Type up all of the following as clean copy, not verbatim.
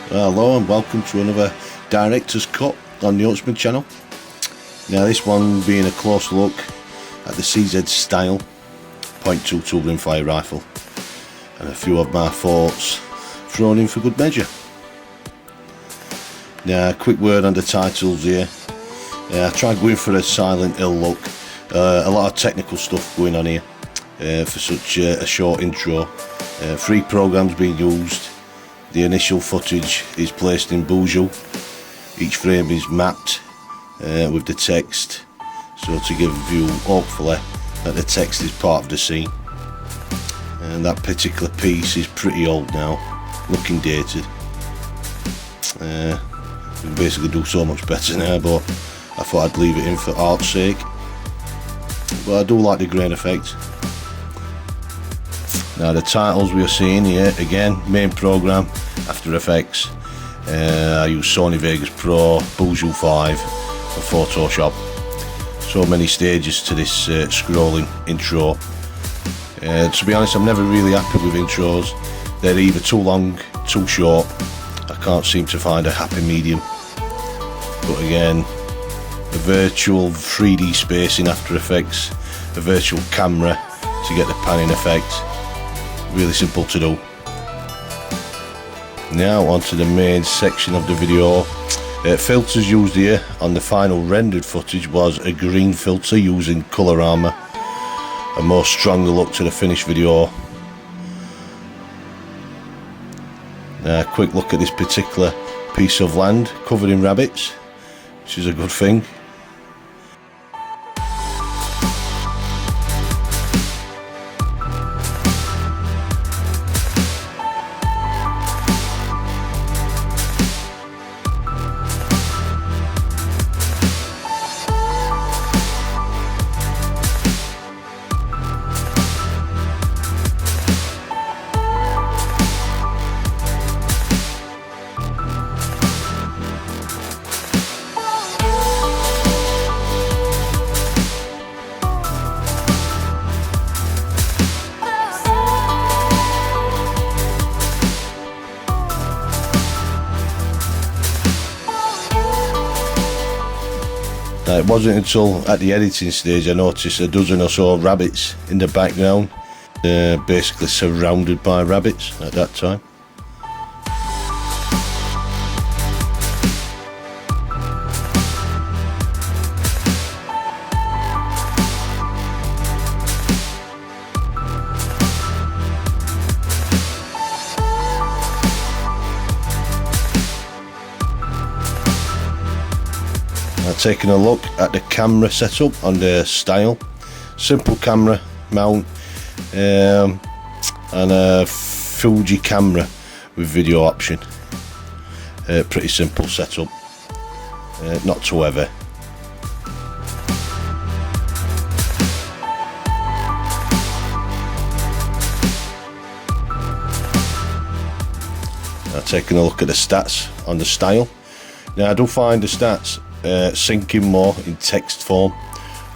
Hello and welcome to another Director's Cut on the Huntsman channel. Now this one being a close look at the CZ STYLE.22 Rimfire rifle and a few of my thoughts thrown in for good measure. Now a quick word on the titles here. I tried going for a silent hill look, a lot of technical stuff going on here for such a short intro. 3 programs being used. The initial footage is placed in Buju. Each frame is mapped with the text, so to give you hopefully that the text is part of the scene. And that particular piece is pretty old now, looking dated. You can basically do so much better now, but I thought I'd leave it in for art's sake. But I do like the grain effect. Now the titles we are seeing here, again, main program, After Effects. I use Sony Vegas Pro, Buju 5 for Photoshop. So many stages to this scrolling intro. To be honest, I'm never really happy with intros. They're either too long, too short. I can't seem to find a happy medium. But again, a virtual 3D space in After Effects, a virtual camera to get the panning effect. Really simple to do. Now onto the main section of the video. Filters used here on the final rendered footage was a green filter using Colorama, a more stronger look to the finished video. Now a quick look at this particular piece of land covered in rabbits, which is a good thing. It wasn't until at the editing stage I noticed a dozen or so rabbits in the background, basically surrounded by rabbits at that time. Taking a look at the camera setup on the STYLE. Simple camera mount and a Fuji camera with video option. Pretty simple setup, not too heavy. Now taking a look at the stats on the STYLE. Now I do find the stats sinking more in text form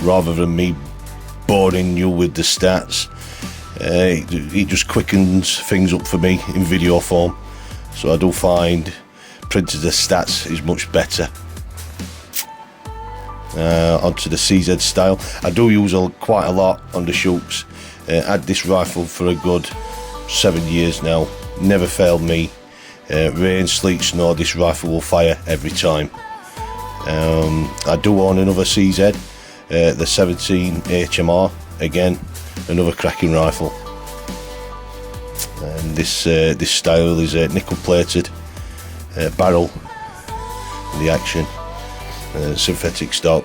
rather than me boring you with the stats. It just quickens things up for me in video form, so I do find printing the stats is much better. Onto the CZ STYLE. I do use quite a lot on the shoots. Had this rifle for a good 7 years now, never failed me. Rain, sleet, snow, this rifle will fire every time. I do own another CZ, the 17 HMR, again another cracking rifle. And this STYLE is a nickel plated barrel in the action, synthetic stock,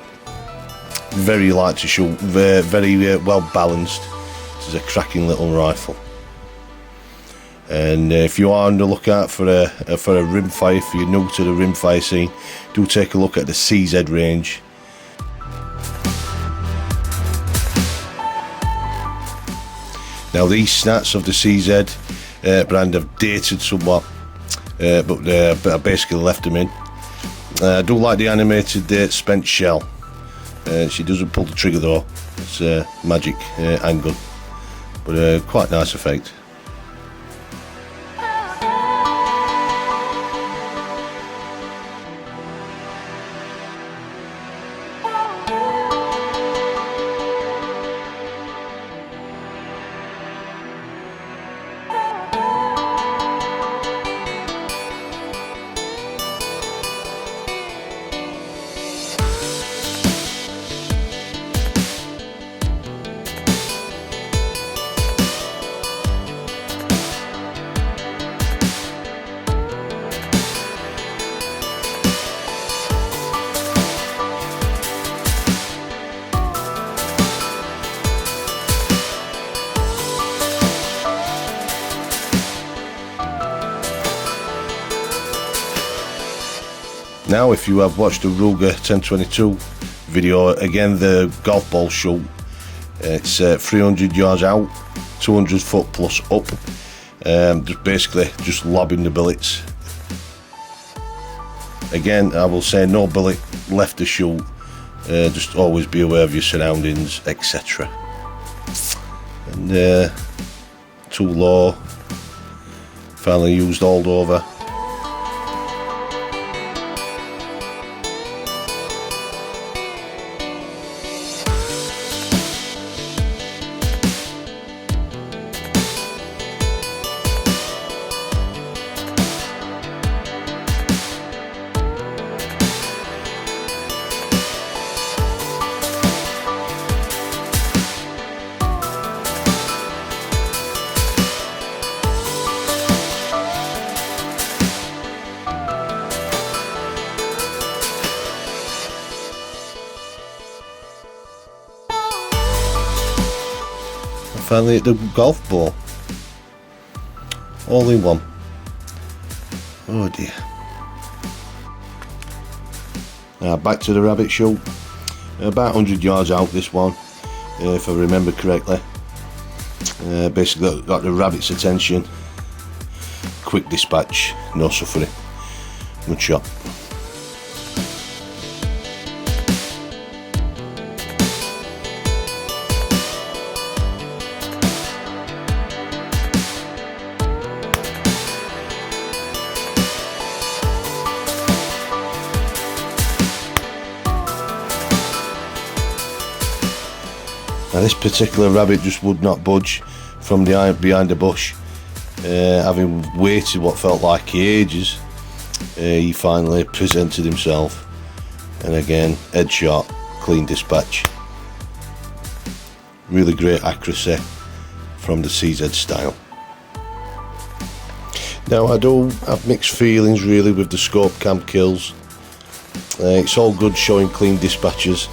very light to shoot, very well balanced. This is a cracking little rifle. And if you are on the lookout for a rimfire, if you're new to the rimfire scene, do take a look at the CZ range. Now these snats of the CZ brand have dated somewhat, but I basically left them in. I do like the animated spent shell. She doesn't pull the trigger though, it's a magic handgun, but quite nice effect. Now, if you have watched the Ruger 1022 video, again the golf ball shoot, it's 300 yards out, 200 foot plus up, just basically just lobbing the billets. Again, I will say no billet left to shoot, just always be aware of your surroundings, etc. And too low, finally used all over. Finally hit the golf ball, all in one. Oh dear. Now back to the rabbit shoot, about 100 yards out this one, if I remember correctly. Basically got the rabbit's attention, quick dispatch, no suffering, good shot. Now this particular rabbit just would not budge from behind the bush. Having waited what felt like ages, he finally presented himself, and again, headshot, clean dispatch. Really great accuracy from the CZ Style. Now I do have mixed feelings really with the scope cam kills. It's all good showing clean dispatches,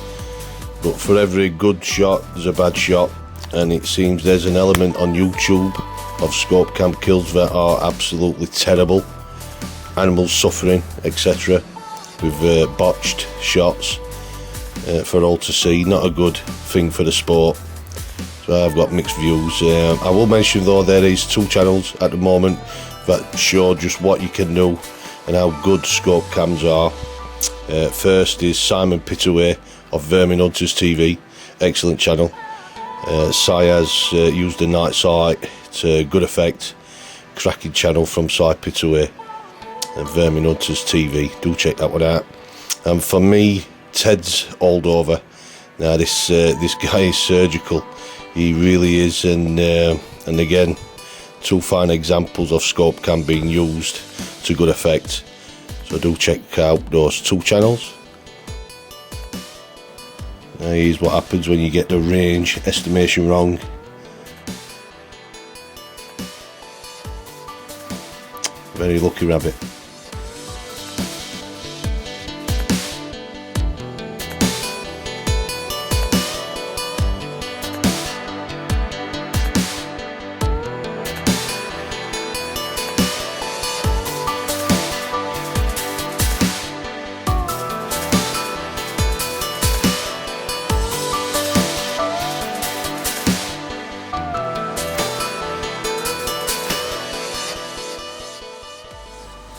but for every good shot there's a bad shot, and it seems there's an element on YouTube of scope cam kills that are absolutely terrible, animals suffering, etc., with botched shots for all to see. Not a good thing for the sport, so I've got mixed views. I will mention though there is 2 channels at the moment that show just what you can do and how good scope cams are. First is Simon Pittaway of Vermin Hunters TV, excellent channel. Si has used the night sight to good effect, cracking channel from Si Pittaway and Vermin Hunters TV, do check that one out. And for me, Ted's all over. Now this guy is surgical, he really is, and again, 2 fine examples of scope cam being used to good effect, so do check out those 2 channels. Here's what happens when you get the range estimation wrong. Very lucky rabbit.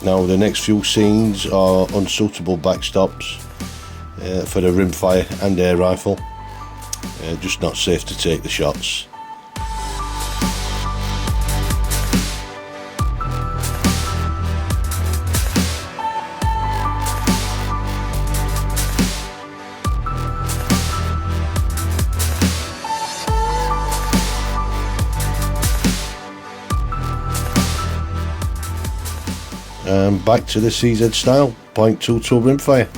Now the next few scenes are unsuitable backstops for the rimfire and air rifle, just not safe to take the shots. And back to the CZ Style .22 rimfire.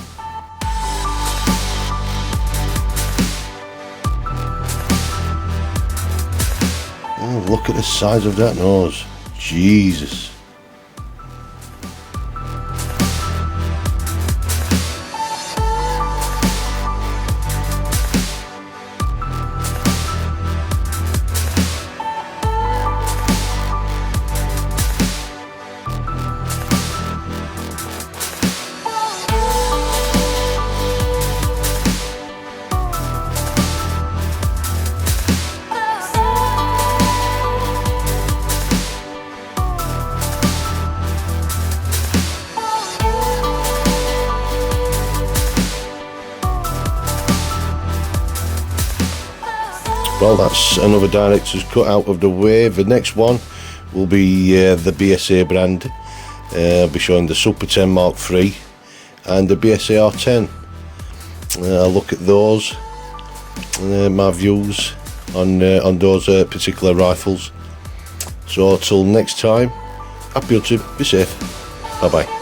Oh, look at the size of that nose, Jesus. Well, that's another director's cut out of the way. The next one will be the BSA brand. I'll be showing the Super 10 Mark III and the BSA R10. I'll look at those, my views on those particular rifles. So till next time, happy hunting, be safe, bye bye.